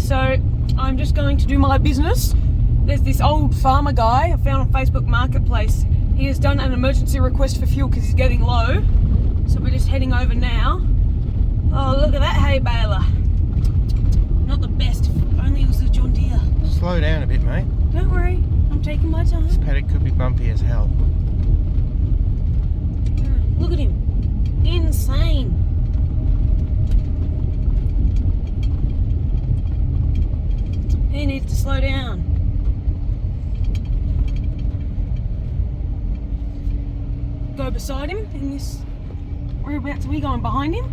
so I'm just going to do my business. There's this old farmer guy I found on Facebook Marketplace. He has done an emergency request for fuel because he's getting low. So we're just heading over now. Oh, look at that hay baler. Not the best, if only it was a John Deere. Slow down a bit, mate. Don't worry, I'm taking my time. This paddock could be bumpy as hell. Look at him. Insane. He needs to slow down. Go beside him in this. Whereabouts are we going? Behind him?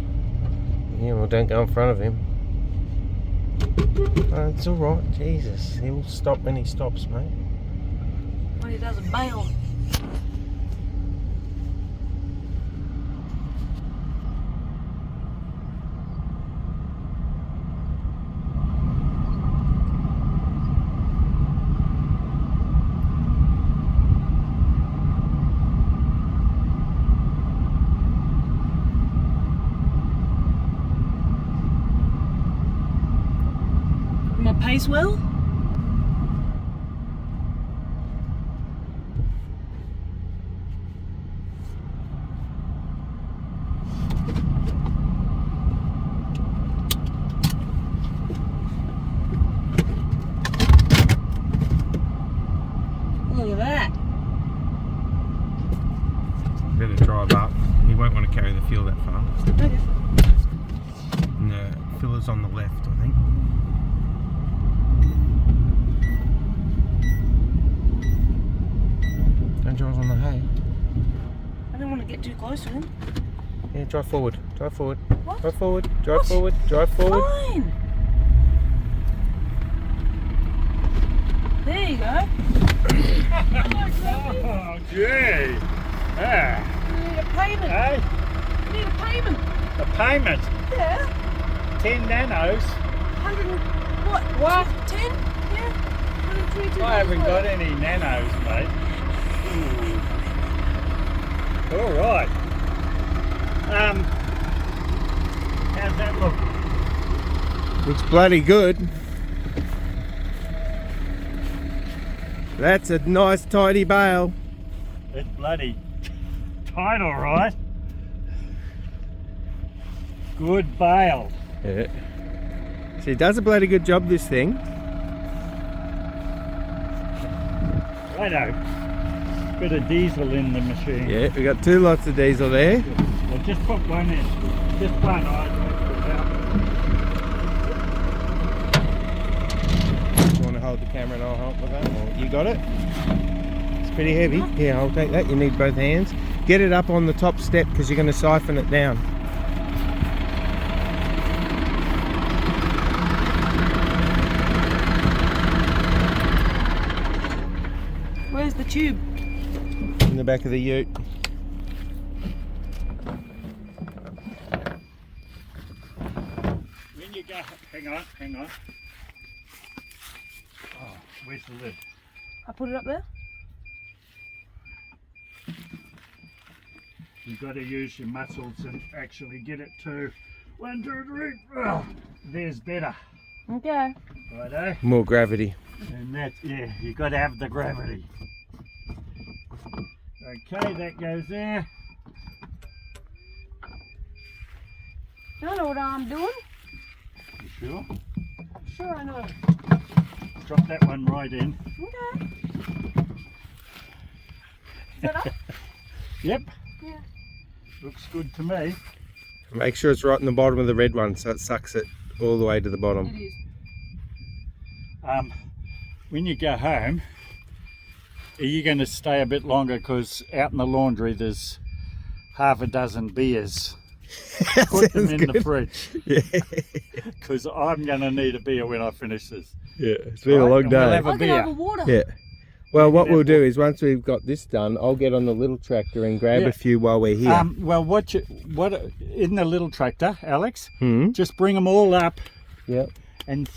Yeah, well, don't go in front of him. It's alright, Jesus. He'll stop when he stops, mate. When he does a bail. My pace well? Look at that. Better drive up. You won't want to carry the fuel that far. Okay. And the filler's on the left, I think. Don't drive on the hay. I don't want to get too close to him. Yeah, drive forward. Drive forward. What? Drive forward. Drive What? forward. Drive forward. Fine. There you go. Oh, gee. Ah. You need a payment. Hey, You need a payment. the payment. Yeah. 10 nanos. 100 and what? What? 10? Yeah. 122. I haven't got any nanos, mate. All right. How's that look? Looks bloody good. That's a nice tidy bale. It's bloody tight, all right. Good bale. Yeah. She does a bloody good job, this thing. Righto. Bit of diesel in the machine. Yeah, we got 2 lots of diesel there. Well, just put one in. Just one. You want to hold the camera and I'll help with that? Or you got it? It's pretty heavy. Yeah, I'll take that. You need both hands. Get it up on the top step because you're going to siphon it down. Where's the tube? In the back of the ute. When you go, hang on. Oh, where's the lid? I put it up there. You've got to use your muscles and actually get it to 1, 2, 3. Oh, there's better. Okay. Righto. More gravity. And that's, yeah, you've got to have the gravity. Okay, that goes there. I know what I'm doing. You sure? Sure, I know. Drop that one right in. Okay. Is that up? Yep, Yeah. looks good to me. Make sure it's right in the bottom of the red one so it sucks it all the way to the It bottom. is. When you go home, are you going to stay a bit longer? Because out in the laundry there's half a dozen beers. Put them in the fridge. Yeah. Because I'm going to need a beer when I finish this. Yeah, it's been a Right, long and we'll day. have a I can beer. have a water. Yeah. Well, what we'll do is once we've got this done, I'll get on the little tractor and grab Yeah. a few while we're here. Well, what in the little tractor, Alex? Hmm? Just bring them all up Yep. and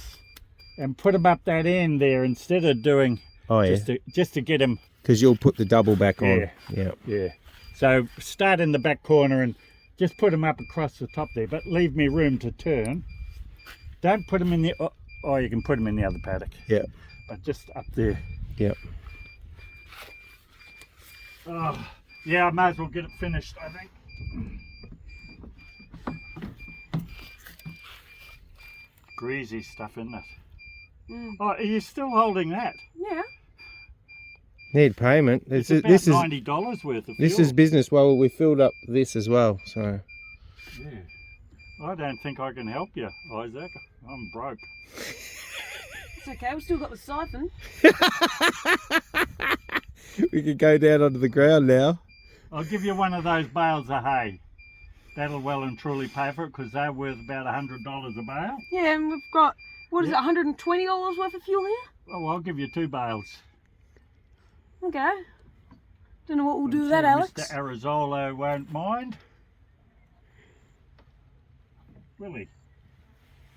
put them up that end there instead of doing Oh, yeah. just to get them. Because you'll put the double back on. Yeah. Yeah. Yeah. So start in the back corner and just put them up across the top there, but leave me room to turn. Don't put them in the Oh, you can put them in the other paddock. Yeah. But just up there. Yep. Oh, yeah, I may as well get it finished, I think. Greasy stuff, isn't it? Oh, are you still holding that? Yeah. Need payment. It's This about is $90 worth of fuel. this is business. Well, we filled up this as well, so. Yeah. I don't think I can help you, Isaac. I'm broke. It's okay, we've still got the siphon. We could go down onto the ground now. I'll give you one of those bales of hay. That'll well and truly pay for it because they're worth about $100 a bale. Yeah, and we've got, what is Yep. it, $120 worth of fuel here? Oh, I'll give you 2 bales. Okay. Don't know what we'll do with I'm that, sure Alex. Mr. Arizolo won't mind. Willie,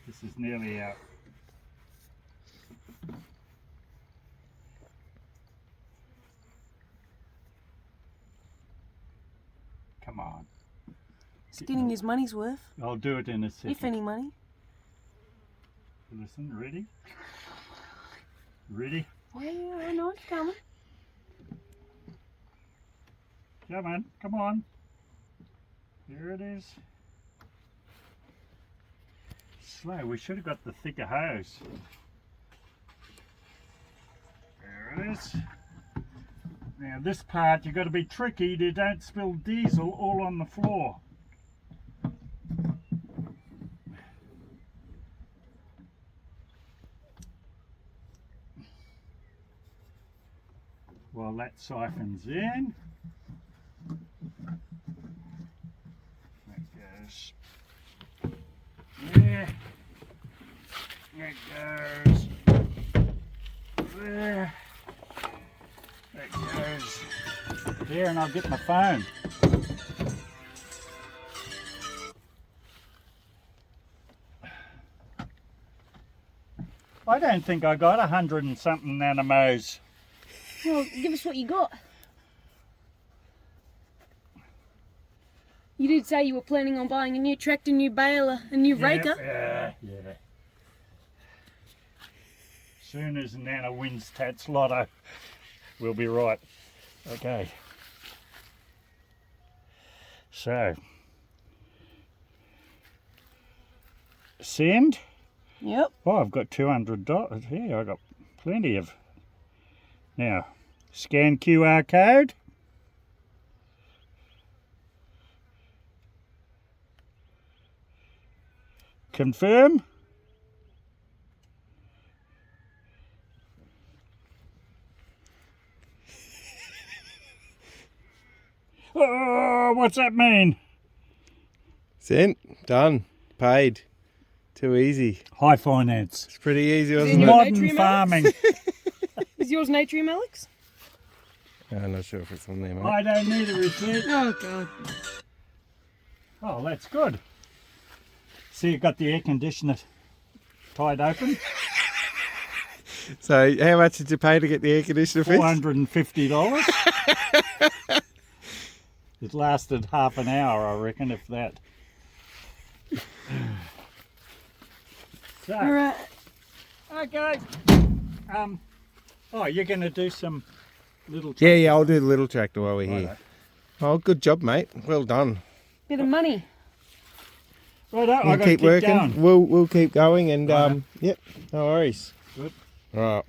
this is nearly out. Come on. He's getting his money's worth, I'll do it in a second. if any money. Listen, ready? Ready? Yeah, I know it's coming. Come on, come on. Here it is. Slow, we should have got the thicker hose. There it is. Now this part you've got to be tricky to don't spill diesel all on the floor. While that siphons in. That goes. There. That goes. There. That goes. There, and I'll get my phone. I don't think I got 100 and something nanomos. Well, give us what you got. You did say you were planning on buying a new tractor, new baler, a new raker. Yeah. Soon as Nana wins Tats Lotto, we'll be right. Okay. So, send. Yep. Oh, I've got $200 here. I've got plenty of. Now, scan QR code. Confirm. Oh, what's that mean? Sent. Done. Paid. Too easy. High finance. It's pretty easy, wasn't it? your Modern Natrium, farming. Is yours Natrium, Alex? I'm not sure if it's on there, mate. I don't need a receipt. Oh, God. Oh, that's good. See, you got the air conditioner tied open. So, how much did you pay to get the air conditioner fixed? $450. It lasted half an hour, I reckon, if that. So, All right. okay. Oh, you're going to do some little. Yeah, I'll do the little tractor while we're here. Righto. Oh, good job, mate. Well done. Bit of money. Righto, I We'll got to keep keep working. going. We'll keep going, and Righto. yep, no worries. Good. All right.